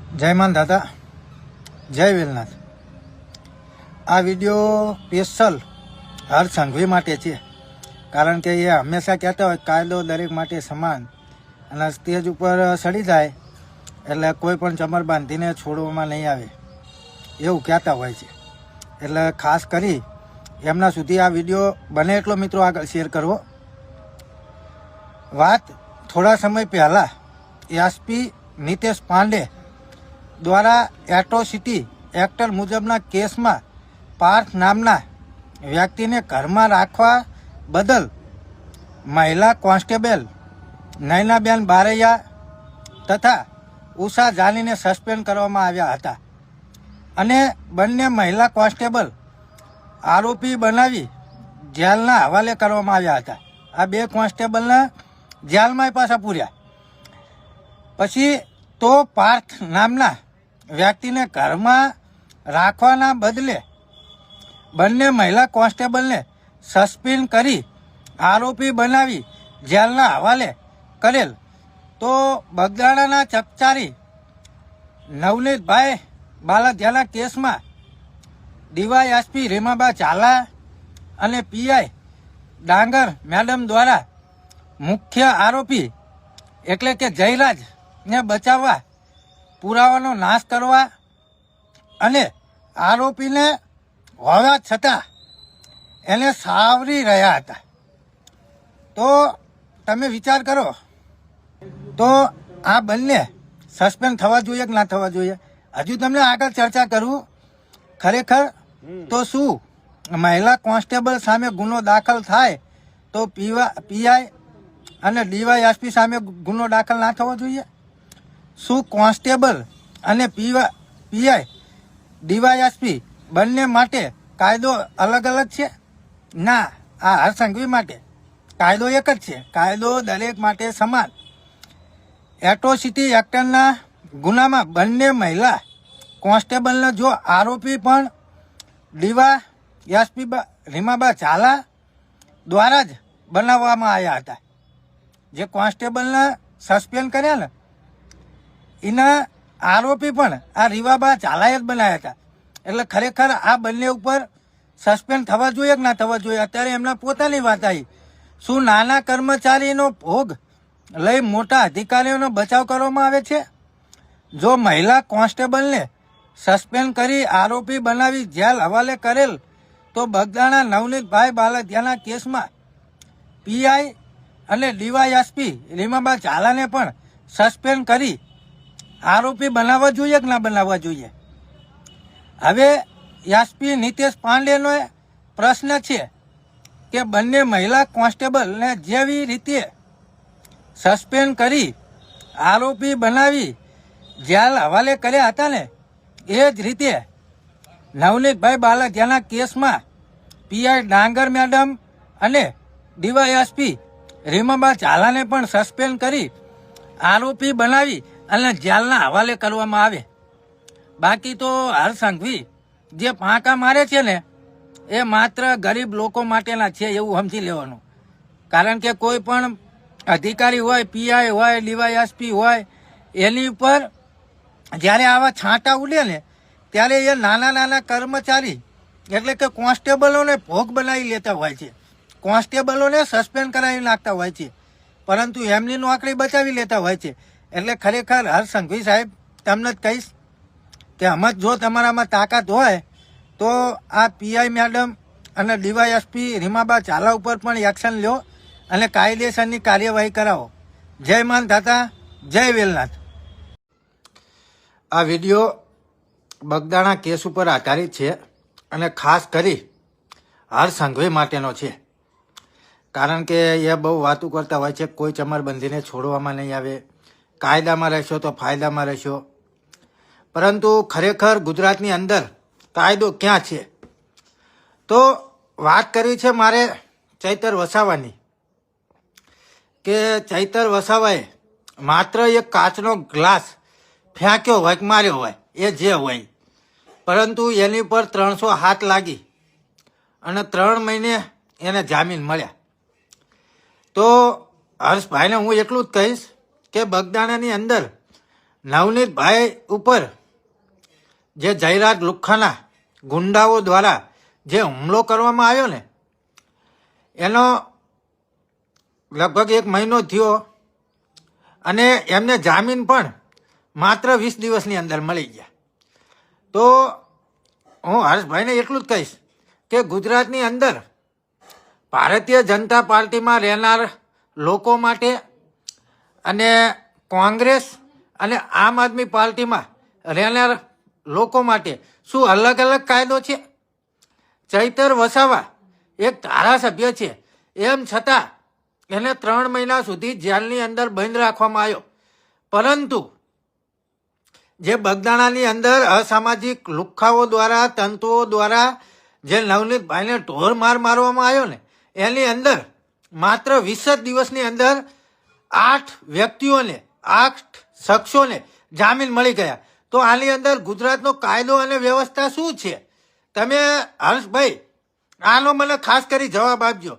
જય માન દાદા, જય વેલનાથ। આ વિડીયો સ્પેશિયલ હર સંઘવી માટે છે, કારણ કે એ હંમેશા કહેતા હોય કાયદો દરેક માટે સમાન, અને સ્ટેજ ઉપર ચડી જાય એટલે કોઈ પણ ચમર બાંધીને છોડવામાં નહીં આવે એવું કહેતા હોય છે। એટલે ખાસ કરી એમના સુધી આ વિડીયો બને એટલો મિત્રો આગળ શેર કરવો। વાત થોડા સમય પહેલાં એસપી નિતેશ પાંડે દ્વારા એટ્રોસિટી એક્ટ મુજબના કેસમાં પાર્થ નામના વ્યક્તિને ઘરમાં રાખવા બદલ મહિલા કોન્સ્ટેબલ નયનાબેન બારૈયા તથા ઉષા જાનીને સસ્પેન્ડ કરવામાં આવ્યા હતા, અને બંને મહિલા કોન્સ્ટેબલ આરોપી બનાવી જેલના હવાલે કરવામાં આવ્યા હતા। આ બે કોન્સ્ટેબલને જેલમાં પાછા પૂર્યા। પછી તો પાર્થ નામના વ્યક્તિને ઘરમાં રાખવાના બદલે બંને મહિલા કોન્સ્ટેબલને સસ્પેન્ડ કરી આરોપી બનાવી જેલના હવાલે કરેલ। તો બગદાણાના ચકચારી નવનીતભાઈ બાલદિયાના કેસમાં ડીવાયએસપી રેમાબા ઝાલા અને પીઆઈ ડાંગર મેડમ દ્વારા મુખ્ય આરોપી એટલે કે જયરાજને બચાવવા, પુરાવાનો નાશ કરવા અને આરોપીને હોવા છતાં એને સાવરી રહ્યા હતા। તો તમે વિચાર કરો, તો આ બંને સસ્પેન્ડ થવા જોઈએ કે ના થવા જોઈએ? હજુ તમને આગળ ચર્ચા કરું। ખરેખર તો શું મહિલા કોન્સ્ટેબલ સામે ગુનો દાખલ થાય તો પીઆઈ અને ડીવાયએસપી સામે ગુનો દાખલ ના થવો જોઈએ? શું કોન્સ્ટેબલ અને પીઆઈ ડીવાયએસપી બંને માટે કાયદો અલગ અલગ છે? ના, આ હર સંઘવી માટે કાયદો એક જ છે। કાયદો દરેક માટે સમાન। એટ્રોસિટી એક્ટના ગુનામાં બંને મહિલા કોન્સ્ટેબલને જો આરોપી પણ ડીવાયએસપી રેમાબા ઝાલા દ્વારા જ બનાવવામાં આવ્યા હતા। જે કોન્સ્ટેબલને સસ્પેન્ડ કર્યા ને એના આરોપી પણ આ રીવાબા ઝાલાએ જ બનાવ્યા હતા। એટલે ખરેખર આ બંને ઉપર સસ્પેન્ડ થવા જોઈએ કે ના થવા જોઈએ? અત્યારે એમના પોતાની વાત આવી। શું નાના કર્મચારીનો ભોગ લઈ મોટા અધિકારીઓનો બચાવ કરવામાં આવે છે? જો મહિલા કોન્સ્ટેબલને સસ્પેન્ડ કરી આરોપી બનાવી જેલ હવાલે કરેલ, તો બગદાણા નવનીતભાઈ બાલદિયાના કેસમાં પીઆઈ અને ડીવાયએસપી રેમાબા ઝાલાને પણ સસ્પેન્ડ કરી આરોપી બનાવવા જોઈએ કે ના બનાવવા જોઈએ? હવે એસપી નિતેશ પાંડેનો પ્રશ્ન છે કે બંને મહિલા કોન્સ્ટેબલને જેવી રીતે સસ્પેન્ડ કરી આરોપી બનાવી જેલ હવાલે કર્યા હતા ને, એ જ રીતે નવનીતભાઈ બાલદિયાના કેસમાં પીઆઈ ડાંગર મેડમ અને ડીવાયએસપી રેમાબા ઝાલાને પણ સસ્પેન્ડ કરી આરોપી બનાવી અને જેલના હવાલે કરવામાં આવે। બાકી તો હર સંઘવી જે ફાંકા મારે છે ને, એ માત્ર ગરીબ લોકો માટેના છે એવું સમજી લેવાનું। કારણ કે કોઈ પણ અધિકારી હોય, પીઆઈ હોય, ડીવાયએસપી હોય, એની ઉપર જ્યારે આવા છાંટા ઉડે ને, ત્યારે એ નાના નાના કર્મચારી એટલે કે કોન્સ્ટેબલોને ભોગ બનાવી લેતા હોય છે, કોન્સ્ટેબલોને સસ્પેન્ડ કરાવી નાખતા હોય છે, પરંતુ એમની નોકરી બચાવી લેતા હોય છે। એટલે ખરેખર હર સંઘવી સાહેબ તમને જ કહીશ કે આમાં જો તમારામાં તાકાત હોય તો આ પીઆઈ મેડમ અને ડીવાયએસપી રેમાબા ઝાલા ઉપર પણ એક્શન લ્યો અને કાયદેસરની કાર્યવાહી કરાવો। જય માન દાતા, જય વેલનાથ। આ વિડીયો બગદાણા કેસ ઉપર આધારિત છે અને ખાસ કરી હર સંઘવી માટેનો છે, કારણ કે એ બહુ વાતું કરતા હોય છે, કોઈ ચમરબંધીને છોડવામાં નહીં આવે, કાયદામાં રહેશો તો ફાયદામાં રહેશો, પરંતુ ખરેખર ગુજરાતની અંદર કાયદો ક્યાં છે? તો વાત કરવી છે મારે ચૈતર વસાવાની, કે ચૈતર વસાવાએ માત્ર એક કાચનો ગ્લાસ ફેંક્યો હોય કે માર્યો હોય, એ જે હોય, પરંતુ એની પર 300 હાથ લાગી અને 3 મહિને એને જામીન મળ્યા। તો હર્ષભાઈને હું એટલું જ કહીશ કે બગદાણાની અંદર નવનીતભાઈ ઉપર જે જયરાજ લુખ્ખાના ગુંડાઓ દ્વારા જે હુમલો કરવામાં આવ્યો ને એનો લગભગ 1 મહિનો થયો અને એમને જામીન પણ માત્ર 20 દિવસની અંદર મળી ગયા. તો હું હર્ષભાઈને એટલું જ કહીશ કે ગુજરાતની અંદર ભારતીય જનતા પાર્ટીમાં રહેનાર લોકો માટે અને કોંગ્રેસ અને આમ આદમી પાર્ટીમાં રહેનાર લોકો માટે શું અલગ અલગ કાયદો છે? ચૈતર વસાવા એક ધારાસભ્ય છે, એમ છતાં એને 3 મહિના સુધી જેલની અંદર બંધ રાખવામાં આવ્યો. પરંતુ જે બગદાણાની અંદર અસામાજિક લુખ્ખાઓ દ્વારા, તંતુઓ દ્વારા જે નવનીતભાઈને ઢોર માર મારવામાં આવ્યો ને એની અંદર માત્ર 20 દિવસની અંદર 8 વ્યક્તિઓને, 8 શખ્સોને જામીન મળી ગયા. તો આની અંદર ગુજરાતનો કાયદો અને વ્યવસ્થા શું છે? તમે હર્ષભાઈ આનો મને ખાસ કરી જવાબ આપજો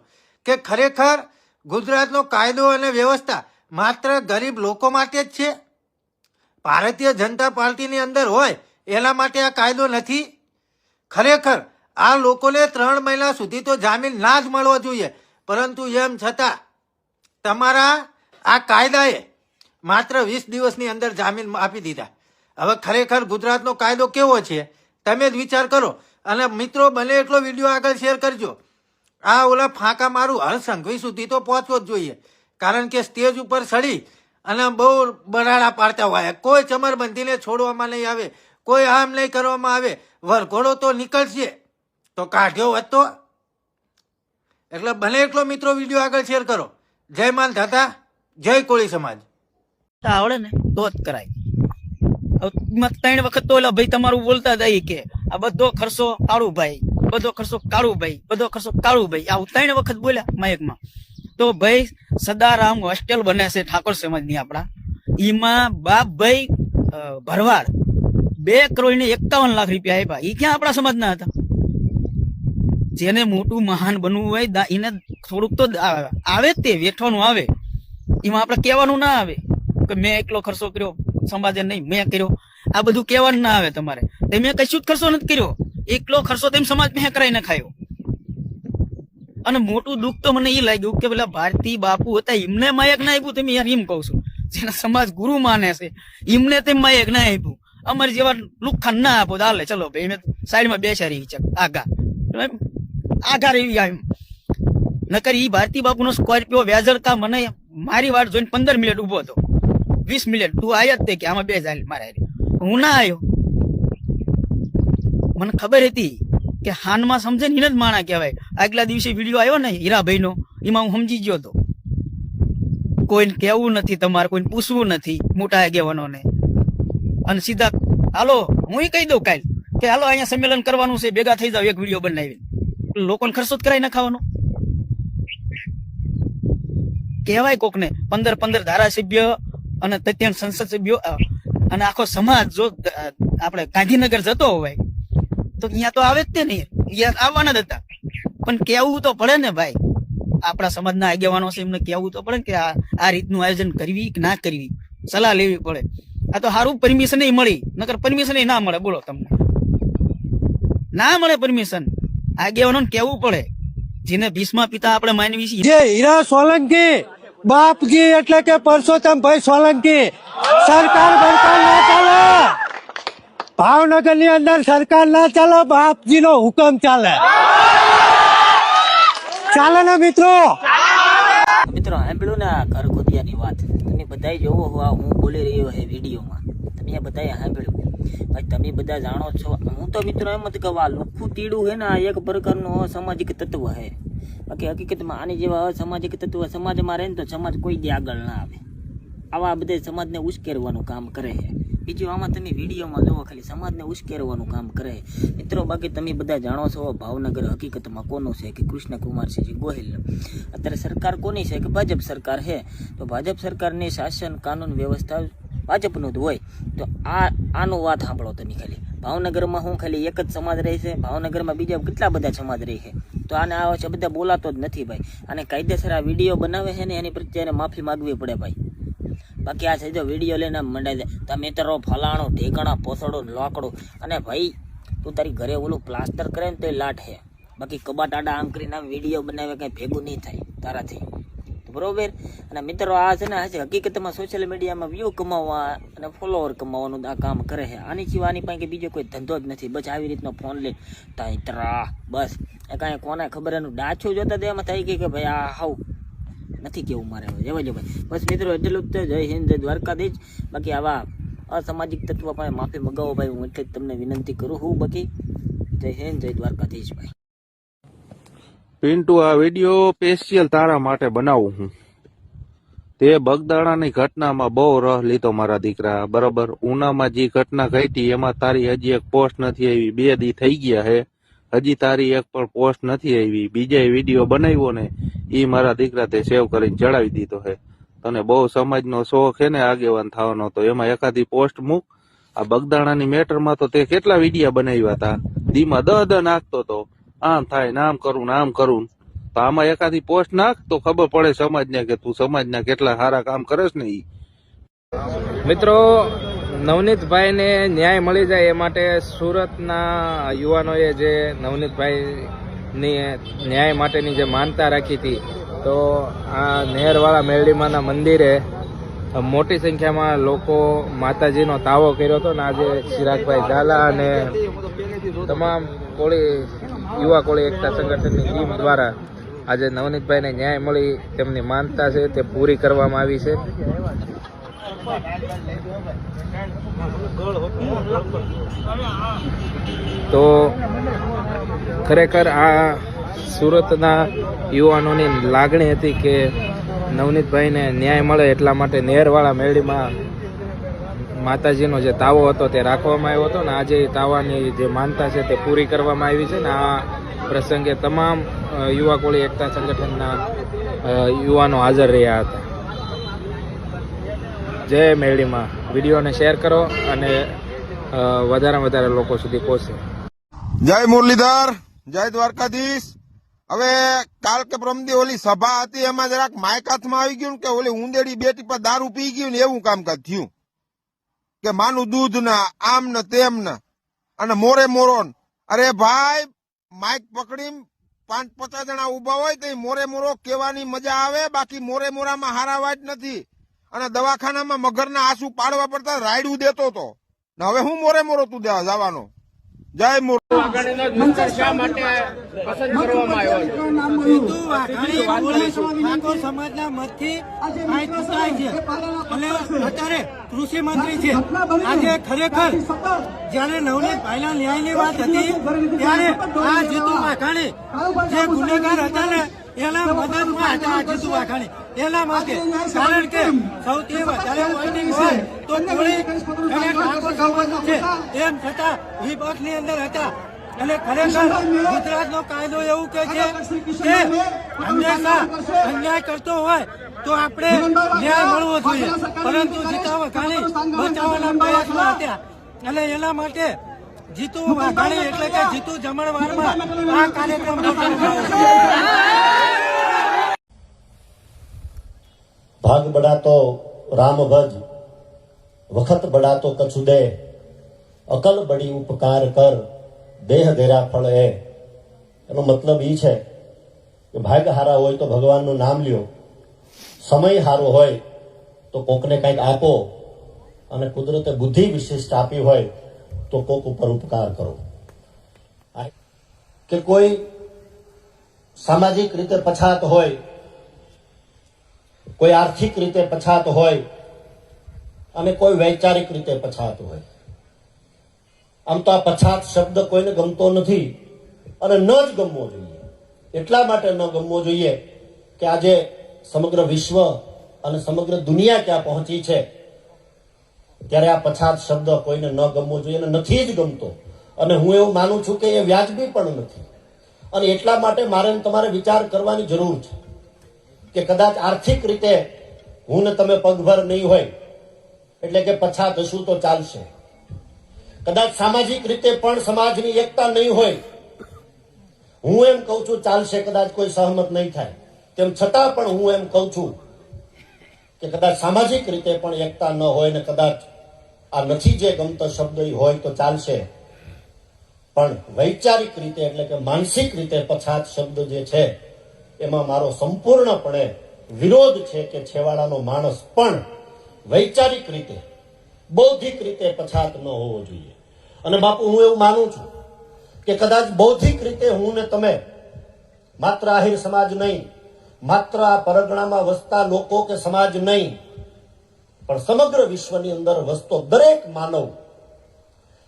કે ખરેખર ગુજરાતનો કાયદો અને વ્યવસ્થા માત્ર ગરીબ લોકો માટે જ છે? ભારતીય જનતા પાર્ટીની અંદર હોય એના માટે આ કાયદો નથી? ખરેખર આ લોકોને 3 મહિના સુધી તો જામીન ના જ મળવો જોઈએ, પરંતુ એમ છતાં તમારા આ કાયદાએ માત્ર 20 દિવસની અંદર જામીન આપી દીધા. હવે ખરેખર ગુજરાતનો કાયદો કેવો છે તમે જ વિચાર કરો. અને મિત્રો બને એટલો વિડીયો આગળ શેર કરજો. આ ઓલા ફાંકા મારું હર સંઘવી સુધી તો પહોંચવો જ જોઈએ, કારણ કે સ્ટેજ ઉપર ચડી અને બહુ બરાડા પાડતા હોય, કોઈ ચમરબંધીને છોડવામાં નહીં આવે, કોઈ આમ નહીં કરવામાં આવે, વરઘોડો તો નીકળશે તો કાઢ્યો હતો. એટલે બને એટલો મિત્રો વિડીયો આગળ શેર કરો. જય માન થતા, જય કોળી સમાજ. આવડે ને તો જ કરાય. 3 વખત તો ઓલા ભાઈ તમારું બોલતા જાય કે આ બધો ખર્ચો કાળુભાઈ, બધો ખર્ચો કાળુભાઈ, બધો ખર્ચો કાળુભાઈ, આવું 3 વખત બોલ્યા માયકમાં. તો ભાઈ સદારામ હોસ્ટેલ બને છે ઠાકોર સમાજની આપણા, એમાં બાપભાઈ ભરવાડ 2 કરોડ ને 51 લાખ રૂપિયા આપ્યા. એ ક્યાં આપણા સમાજના હતા? જેને મોટું મહાન બનવું હોય એને થોડુંક તો આવે, તે વેઠવાનું આવે. એમાં આપણે કહેવાનું ના આવે કે મેં એકલો ખર્ચો કર્યો, સમાજે નહીં મેં કર્યો. આ બધું કહેવાનું ના આવે તમારે. તમે કશું જ ખર્ચો નથી કર્યો, એકલો ખર્ચો તેમ સમાજ મેં કરાઈને ખાયો. અને મોટું દુઃખ તો મને એ લાગ્યું કે પેલા ભારતી બાપુ હતા એમને માયક ના આપ્યું. તમે યાર એમ કહું છું, જેના સમાજ ગુરુ માને છે એમને તેમ માયક ના આપ્યું. અમારે જેવા લુખ્ખા ના આપો ચાલે, ચલો ભાઈ મેં સાઈડમાં બેસાડી આગા રેવી એમ. નકર ઈ ભારતી બાપુ નો સ્કોર્પિયો વેજળતા મને મારી વાટ જોઈને 15 મિનિટ ઉભો હતો, 20 મિનિટ તું આવ્યા જ તે કે આમાં 2 જાય મારે. હું ના આવ્યો. મને ખબર હતી કે હાનમાં સમજે ને જ માણા કહેવાય. આગલા દિવસે વિડીયો આવ્યો ને હીરાભાઈ નો, એમાં હું સમજી ગયો હતો. કોઈને કહેવું નથી, તમારે કોઈને પૂછવું નથી મોટા આગેવાનોને. અને સીધા હાલો હું કહી દઉં કાલ કે હાલો અહીંયા સંમેલન કરવાનું છે, ભેગા થઈ જાવ, એક વિડીયો બનાવીને લોકોને ખર્ચો જ કરાવી નાખાવાનો. કહેવાય કોકને 15 ધારાસભ્ય અને 33 સંસદ સભ્યો અને આખો સમાજ જો આપણે ગાંધીનગર જતો હોય તો અહીંયા તો આવે જ તે નહીં, અહીંયા આવવાના જ હતા. પણ કેવું તો પડે ને ભાઈ, આપણા સમાજના આગેવાનો છે એમને કેવું તો પડે કે આ રીતનું આયોજન કરવી કે ના કરવી, સલાહ લેવી પડે. આ તો સારું પરમિશન મળી, નકર પરમિશન ના મળે. બોલો તમને ના મળે પરમિશન, આગેવાનો કેવું પડે. જેને ભીષ્મા પિતા આપણે માનવી છીએ. જે હીરા સોલંકી બાપજી એટલે કે પરસોત્તમભાઈ સોલંકી, સરકાર ના ચાલે, ભાવનગર ની અંદર સરકાર ના ચાલે, બાપજી નો હુકમ ચાલે. ચાલે ને મિત્રો? મિત્રો સાંભળ્યું ને આ ઘર ખોદિયાની વાત, તમે બધા જોવો હો, હું બોલી રહ્યો છે વિડીયોમાં, તમે બધાએ સાંભળ્યું. ભાઈ તમે બધા જાણો છો, હું તો મિત્રો એમ જ કહું, આ લુખ્ખું તીડું છે ને આ એક પ્રકારનું અસામાજિક તત્વ છે. બાકી હકીકતમાં આની જેવા અસામાજિક તત્વ સમાજમાં રહે ને તો સમાજ કોઈ દી આગળ ના આવે. આવા બધા સમાજને ઉશ્કેરવાનું કામ કરે છે. બીજું આમાં તમે વિડીયોમાં જોવો, ખાલી સમાજને ઉશ્કેરવાનું કામ કરે મિત્રો. બાકી તમે બધા જાણો છો ભાવનગર હકીકતમાં કોનું છે કે કૃષ્ણકુમારસિંહ ગોહિલ. અત્યારે સરકાર કોની છે કે ભાજપ સરકાર છે. તો ભાજપ સરકારની શાસન કાનૂન વ્યવસ્થા ભાજપનું જ હોય. તો આનું વાત સાંભળો તમે. ખાલી ભાવનગરમાં હું ખાલી એક જ સમાજ રહે છે, ભાવનગરમાં બીજા કેટલા બધા સમાજ રહે છે. તો આને આ છે બધા બોલાતો જ નથી ભાઈ. અને કાયદેસર આ વિડીયો બનાવે છે ને એની પ્રત્યે માફી માગવી પડે ભાઈ. બાકી આ સીધો વિડીયો લઈને મંડાઈ દે તમે મિત્રો ફલાણું ઢેકણા પોસડું લોકડું અને ભાઈ તું તારી ઘરે ઓલું પ્લાસ્ટર કરે ને તો લાટ હે બાકી કબાટ આડા આમ કરીને આમ વિડીયો બનાવે કઈ ભેગું નહીં થાય તારાથી બરોબર. અને મિત્રો આ છે ને હજી હકીકતમાં સોશિયલ મીડિયામાં વ્યૂ કમાવવા અને ફોલોવર કમાવાનું આ કામ કરે છે. આની સિવાય આની પાસે બીજો કોઈ ધંધો જ નથી. બસ આવી રીતનો ફોન લે તાઈતરા બસ એ કાંઈ કોને ખબર એનું ડાછું જોતા તો એમાં થઈ ગઈ કે ભાઈ આ હાવ નથી કેવું મારે હવે જવા જો ભાઈ. બસ મિત્રો એટલું જ. જય હિન્દ જય દ્વારકાધીશ. બાકી આવા અસામાજિક તત્વ પાસે માફી મગાવો ભાઈ, હું એટલે જ તમને વિનંતી કરું છું. બાકી જય હિન્દ જય દ્વારકાધીશ ભાઈ. પિન્ટુ, આ વિડીયો સ્પેશિયલ તારા માટે બનાવું હું. તે બગદાણાની ઘટનામાં બહુ રહ લીધો મારા દીકરા, બરોબર. ઉનામાં જે ઘટના ઘટી એમાં તારી હજી એક પોસ્ટ નથી આવી. 2 દી થઈ ગયા હે, હજી તારી એક પણ પોસ્ટ નથી આવી. બીજા વિડીયો બનાવ્યો ને એ મારા દીકરા તે સેવ કરીને ચડાવી દીધો હે. તને બહુ સમાજનો શોખ હે ને આગેવાન થવાનો, તો એમાં એકાદી પોસ્ટ મૂક. આ બગદાણાની મેટરમાં તો તે કેટલા વિડીયા બનાવ્યા હતા, દીમાં દ નાખતો તો આમ થાય ને આમ કરું ને આમ કરું. તો આમાં એકાદી પોસ્ટ નાખ તો ખબર પડે સમાજને કે તું સમાજના કેટલા સારા કામ કરેશ ને. ઈ મિત્રો, નવનીતભાઈને ન્યાય મળી જાય એ માટે સુરતના યુવાનોએ જે નવનીતભાઈની ન્યાય માટેની જે માનતા રાખી હતી, તો આ નહેરવાળા મેરડીમાના મંદિરે મોટી સંખ્યામાં લોકો માતાજીનો તાવો કર્યો હતો. ને આજે ચિરાગભાઈ ઝાલા અને તમામ યુવા કોળી એકતા સંગઠનની ટીમ દ્વારા આજે નવનીતભાઈને ન્યાય મળી તેમની માનતા છે તે પૂરી કરવામાં આવી છે. તો ખરેખર આ સુરતના યુવાનોની લાગણી હતી કે નવનીતભાઈને ન્યાય મળે, એટલા માટે નહેરવાળા મેરડીમાં માતાજીનો જે તાવો હતો તે રાખવામાં આવ્યો હતો. ને આજે તાવાની જે માનતા છે તે પૂરી કરવામાં આવી છે. ને આ પ્રસંગે તમામ યુવા કોળી એકતા સંગઠનના યુવાનો હાજર રહ્યા હતા. જય મેરડીમાં. વિડીયોને શેર કરો અને વધારે વધારે લોકો સુધી પહોંચે. જય મુરલીધર, જય દ્વારકાધીશ. હવે કાલ કે પ્રમદી ઓલી સભા હતી એમાં જરાક માઇક હાથમાં આવી ગયું કે ઓલી ઊંદેડી બેટી પર દારૂ પી ગયું ને એવું કામકાજ થયું કે માનું દૂધ ના આમ ને તેમ ને અને મોરે મોરો. અરે ભાઈ, માઇક પકડી 5-50 જણા ઉભા હોય તો મોરે મોરો કેવાની મજા આવે, બાકી મોરે મોરામાં હારા વાત નથી. અને દવાખાનામાં મગરના આંસુ પાડવા પડતા રાયડું દેતો હતો ને હવે હું મોરે મોરો તું દેવા જવાનો. જય મોર. સમાજના મતથી અત્યારે કૃષિ મંત્રી છે. આજે ખરેખર જયારે નવનીતભાઈના ન્યાયની વાત હતી ત્યારે આ જીતુ વાઘાણી જે ગુનેગાર હતા ને એના મદદમાં હતા. જીતુ વાઘાણી એના માટે, કારણ કે સૌથી વધારે વોટિંગ હોય તો કોળી અને ઠાકોર સમાજનું છે, એમ છતાં વિપક્ષની અંદર હતા. અને ખરેખર ગુજરાતનો કાયદો એવું કહે છે કે હંમેશા અન્યાય કરતો હોય તો આપણે ન્યાય મળવો જોઈએ, પરંતુ જીતુ વાઘાણી બચાવવાના પ્રયાસમાં હતા. અને એના માટે જીતુ વાઘાણી એટલે કે જીતુ જમણવારમાં આ કાર્યક્રમ ભાગ બડા તો રામ ભજ, વખત બડા તો કછુ દે, અકલ બડી ઉપકાર કર, દેહ દેરા ફળ એ. એનો મતલબ એ છે કે ભાગ હારા હોય તો ભગવાનનું નામ લ્યો, સમય હારો હોય તો કોકને કંઈક આપો, અને કુદરતે બુદ્ધિ વિશિષ્ટ આપી હોય તો કોક ઉપર ઉપકાર કરો. કે કોઈ સામાજિક રીતે પછાત હોય, કોઈ આર્થિક રીતે પછાત હોય અને કોઈ વૈચારિક રીતે પછાત હોય. આમ તો આ પછાત શબ્દ કોઈને ગમતો નથી અને ન જ ગમવો જોઈએ. એટલા માટે ન ગમવો જોઈએ કે આજે સમગ્ર વિશ્વ અને સમગ્ર દુનિયા ક્યાં પહોંચી છે ત્યારે આ પછાત શબ્દ કોઈને ન ગમવો જોઈએ અને નથી જ ગમતો. અને હું એવું માનું છું કે એ વ્યાજબી પણ નથી. અને એટલા માટે મારે તમારે વિચાર કરવાની જરૂર છે કે કદાચ આર્થિક રીતે હું ને તમે પગભર નહીં હોય એટલે કે પછાત હશું તો ચાલશે. કદાચ સામાજિક રીતે પણ સમાજની એકતા નહીં હોય, હું એમ કહું છું ચાલશે. કદાચ કોઈ સહમત નહીં થાય તેમ છતાં પણ હું એમ કહું છું કે કદાચ સામાજિક રીતે પણ એકતા ન હોય ને કદાચ આ નથી જે ગમતો શબ્દ ઈ હોય તો ચાલશે, પણ વૈચારિક રીતે એટલે કે માનસિક રીતે પછાત શબ્દ જે છે એમાં મારો સંપૂર્ણપણે વિરોધ છે કે છેવાડાનો માણસ પણ વૈચારિક રીતે બૌદ્ધિક રીતે પછાત ન હોવો જોઈએ. અને બાપુ હું એવું માનું છું કે કદાચ બૌદ્ધિક રીતે હું ને તમે માત્ર આહિર સમાજ નહીં, માત્ર આ પરગણામાં વસતા લોકો કે સમાજ નહીં, પણ સમગ્ર વિશ્વની અંદર વસતો દરેક માનવ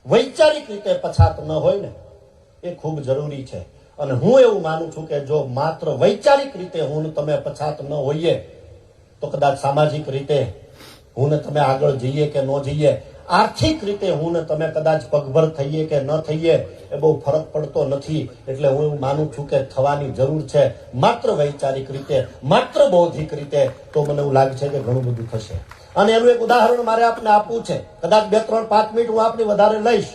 વૈચારિક રીતે પછાત ન હોય ને એ ખૂબ જરૂરી છે. અને હું એવું માનું છું કે જો માત્ર વૈચારિક રીતે હું ને તમે પછાત ન હોઈએ તો કદાચ સામાજિક રીતે હું ને તમે આગળ જઈએ કે ન જઈએ, આર્થિક રીતે હું ને તમે કદાચ પગભર થઈએ કે ન થઈએ એ બહુ ફરક પડતો નથી. એટલે હું એવું માનું છું કે થવાની જરૂર છે માત્ર વૈચારિક રીતે, માત્ર બૌદ્ધિક રીતે, તો મને એવું લાગે છે કે ઘણું બધું થશે. અને એનું એક ઉદાહરણ મારે આપને આપવું છે, કદાચ 2, 3, 5 મિનિટ હું આપની વધારે લઈશ.